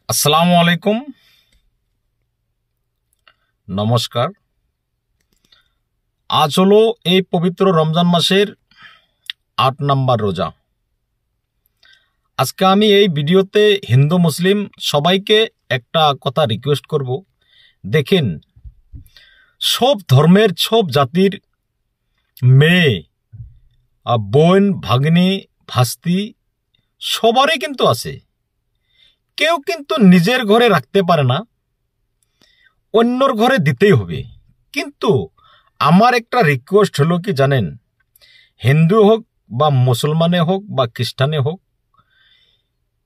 আসসালামু আলাইকুম, নমস্কার। আজ হলো এই পবিত্র রমজান মাসের ৮ নম্বর রোজা। আজকে আমি এই ভিডিওতে হিন্দু মুসলিম সবাইকে একটা কথা রিকোয়েস্ট করব। দেখেন, সব ধর্মের সব জাতির মেয়ে, বোন, ভাগ্নি, ভাস্তি সবারই কিন্তু আছে। কেউ কিন্তু নিজের ঘরে রাখতে পারে না, অন্যর ঘরে দিতেই হবে। কিন্তু আমার একটা রিকোয়েস্ট হলো কি জানেন, হিন্দু হোক বা মুসলমানে হোক বা খ্রিস্টানে হোক,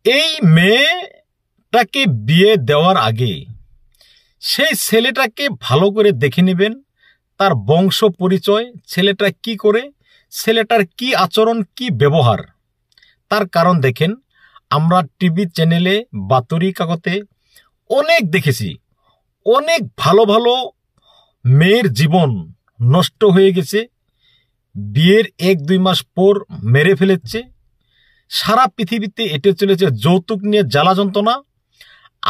এই মেয়েটাকে বিয়ে দেওয়ার আগে সেই ছেলেটাকে ভালো করে দেখে নেবেন, তার বংশ পরিচয়, ছেলেটা কি করে, ছেলেটার কি আচরণ, কি ব্যবহার। তার কারণ দেখেন, আমরা টিভি চ্যানেলে, বাতরি কাগজে অনেক দেখেছি, অনেক ভালো ভালো মেয়ের জীবন নষ্ট হয়ে গেছে, বিয়ের ১-২ মাস পর মেরে ফেলেছে। সারা পৃথিবীতে এটা চলেছে যৌতুক নিয়ে জ্বালা যন্ত্রণা।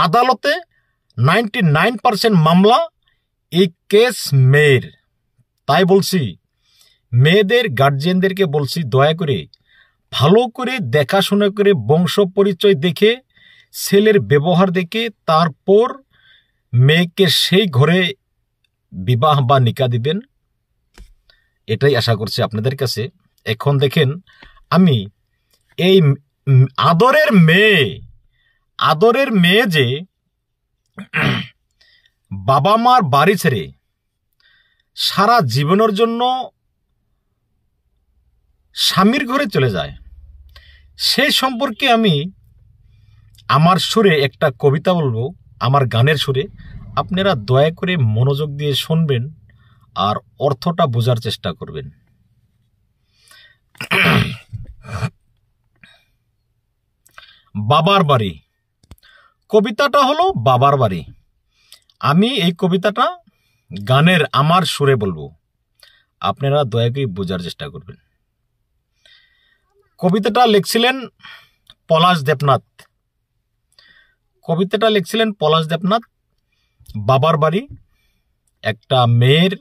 আদালতে 99% মামলা এই কেস মেয়ের। তাই বলছি, মেয়েদের গার্জিয়ানদেরকে বলছি, দয়া করে ভালো করে দেখাশোনা করে বংশ পরিচয় দেখে, ছেলের ব্যবহার দেখে তারপর মেয়েকে সেই ঘরে বিবাহ বা নিকা দিবেন। এটাই আশা করছি আপনাদের কাছে। এখন দেখেন, আমি এই আদরের মেয়ে যে বাবা মার বাড়ি ছেড়ে সারা জীবনের জন্য স্বামীর ঘরে চলে যায়, সেই সম্পর্কে আমি আমার সুরে একটা কবিতা বলবো, আমার গানের সুরে। আপনারা দয়া করে মনোযোগ দিয়ে শুনবেন আর অর্থটা বোঝার চেষ্টা করবেন। বাবার বাড়ি, কবিতাটা হলো বাবার বাড়ি। আমি এই কবিতাটা গানের আমার সুরে বলবো, আপনারা দয়া করে বোঝার চেষ্টা করবেন। কবিতাটা লিখছিলেন পলাশ দেবনাথ। বাবার বাড়ি, একটা মেয়ের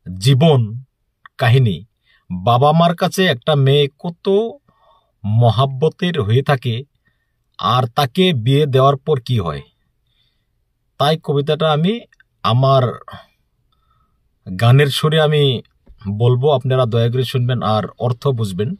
জীবন কাহিনী। বাবা মার কাছে একটা মেয়ে কত মহাব্বতের হয়ে থাকে, আর তাকে বিয়ে দেওয়ার পর কি হয়। তাই কবিতাটা আমি আমার গানের সুরে আমি বলবো, আপনারা দয়া করে শুনবেন আর অর্থ বুঝবেন।